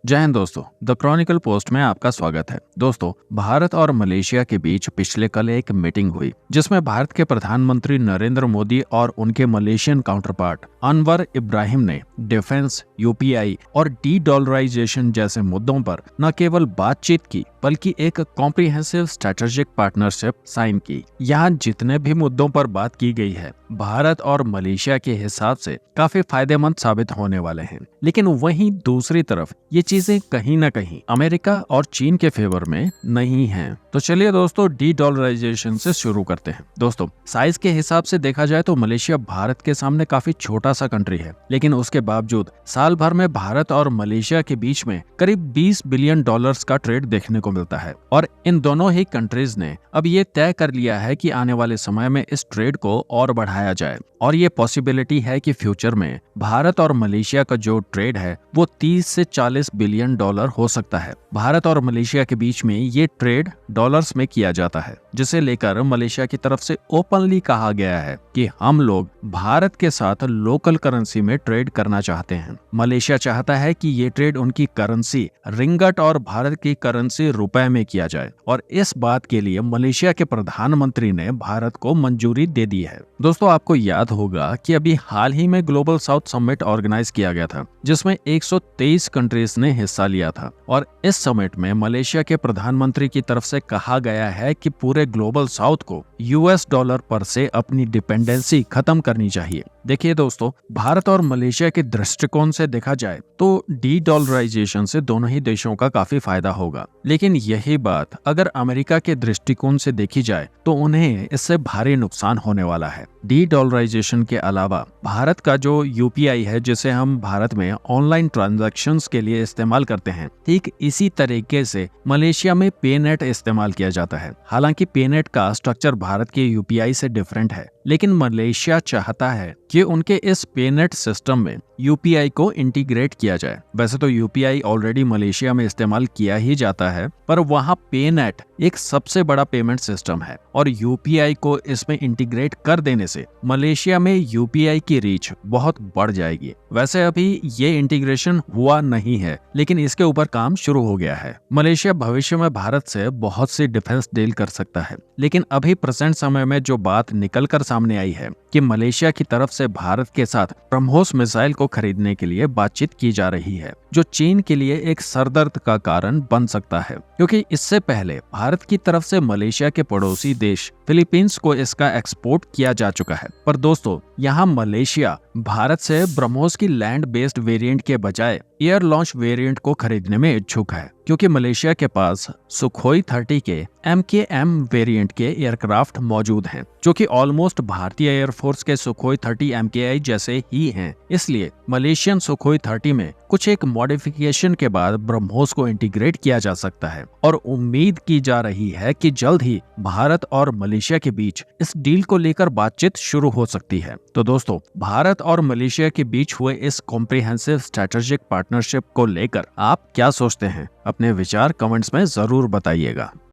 जय हिंद दोस्तों, the Chronicle post में आपका स्वागत है। दोस्तों, भारत और मलेशिया के बीच पिछले कल एक मीटिंग हुई जिसमें भारत के प्रधानमंत्री नरेंद्र मोदी और उनके मलेशियन काउंटरपार्ट अनवर इब्राहिम ने डिफेंस, यूपीआई और डी डॉलराइजेशन जैसे मुद्दों पर न केवल बातचीत की बल्कि एक कॉम्प्रिहेंसिव स्ट्रेटेजिक पार्टनरशिप साइन की। यहाँ जितने भी मुद्दों पर बात की गई है, भारत और मलेशिया के हिसाब से काफी फायदेमंद साबित होने वाले हैं। लेकिन वहीं दूसरी तरफ ये चीजें कहीं न कहीं अमेरिका और चीन के फेवर में नहीं हैं। तो चलिए दोस्तों, डी डॉलराइजेशन से शुरू करते हैं। दोस्तों, साइज के हिसाब से देखा जाए तो मलेशिया भारत के सामने काफी छोटा सा कंट्री है, लेकिन उसके बावजूद साल भर में भारत और मलेशिया के बीच में करीब 20 बिलियन डॉलर्स का ट्रेड देखने को मिलता है। और इन दोनों ही कंट्रीज ने अब ये तय कर लिया है कि आने वाले समय में इस ट्रेड को और बढ़ाया जाए। और ये पॉसिबिलिटी है कि फ्यूचर में भारत और मलेशिया का जो ट्रेड है वो 30 से 40 बिलियन डॉलर हो सकता है। भारत और मलेशिया के बीच में ये ट्रेड डॉलर्स में किया जाता है, जिसे लेकर मलेशिया की तरफ से ओपनली कहा गया है कि हम लोग भारत के साथ लोकल करेंसी में ट्रेड करना चाहते हैं। मलेशिया चाहता है कि ये ट्रेड उनकी करेंसी रिंगट और भारत की करेंसी रुपए में किया जाए, और इस बात के लिए मलेशिया के प्रधानमंत्री ने भारत को मंजूरी दे दी है। दोस्तों, आपको याद होगा कि अभी हाल ही में ग्लोबल साउथ समिट ऑर्गेनाइज किया गया था, जिसमें 123 कंट्रीज ने हिस्सा लिया था। और इस समिट में मलेशिया के प्रधानमंत्री की तरफ से कहा गया है कि पूरे ग्लोबल साउथ को यूएस डॉलर पर से अपनी डिपेंडेंसी खत्म करनी चाहिए। देखिए दोस्तों, भारत और मलेशिया के दृष्टिकोण से देखा जाए तो डी डॉलराइजेशन से दोनों ही देशों का काफी फायदा होगा, लेकिन यही बात अगर अमेरिका के दृष्टिकोण से देखी जाए तो उन्हें इससे भारी नुकसान होने वाला है। डी डॉलराइजेशन के अलावा भारत का जो यूपीआई है, जिसे हम भारत में ऑनलाइन ट्रांजैक्शंस के लिए इस्तेमाल करते हैं, ठीक इसी तरीके से मलेशिया में पेनेट इस्तेमाल किया जाता है। हालांकि पेनेट का स्ट्रक्चर भारत के यूपीआई से डिफरेंट है, लेकिन मलेशिया चाहता है कि उनके इस पेनेट सिस्टम में यूपीआई को इंटीग्रेट किया जाए। वैसे तो यूपीआई ऑलरेडी मलेशिया में इस्तेमाल किया ही जाता है, पर वहाँ पेनेट एक सबसे बड़ा पेमेंट सिस्टम है, और यूपीआई को इसमें इंटीग्रेट कर देने से मलेशिया में यूपीआई की रीच बहुत बढ़ जाएगी। वैसे अभी ये इंटीग्रेशन हुआ नहीं है, लेकिन इसके ऊपर काम शुरू हो गया है। मलेशिया भविष्य में भारत से बहुत सी डिफेंस डील कर सकता है, लेकिन अभी प्रेजेंट समय में जो बात निकल कर सामने आई है कि मलेशिया की तरफ से भारत के साथ ब्रह्मोस मिसाइल को खरीदने के लिए बातचीत की जा रही है, जो चीन के लिए एक सरदर्द का कारण बन सकता है, क्योंकि इससे पहले भारत की तरफ से मलेशिया के पड़ोसी देश फिलीपींस को इसका एक्सपोर्ट किया जा चुका है। पर दोस्तों, यहाँ मलेशिया भारत से ब्रह्मोस की लैंड बेस्ड वेरिएंट के बजाय एयर लॉन्च वेरिएंट को खरीदने में इच्छुक है, क्योंकि मलेशिया के पास सुखोई 30 के MKM वेरिएंट के एयरक्राफ्ट मौजूद हैं, जो कि ऑलमोस्ट भारतीय एयरफोर्स के सुखोई 30 MKI जैसे ही हैं। इसलिए मलेशियन सुखोई 30 में कुछ एक मॉडिफिकेशन के बाद ब्रह्मोस को इंटीग्रेट किया जा सकता है, और उम्मीद की जा रही है कि जल्द ही भारत और मलेशिया के बीच इस डील को लेकर बातचीत शुरू हो सकती है। तो दोस्तों, भारत और मलेशिया के बीच हुए इस कॉम्प्रिहेंसिव स्ट्रेटेजिक पार्टनरशिप को लेकर आप क्या सोचते हैं? अपने विचार कमेंट्स में जरूर बताइएगा।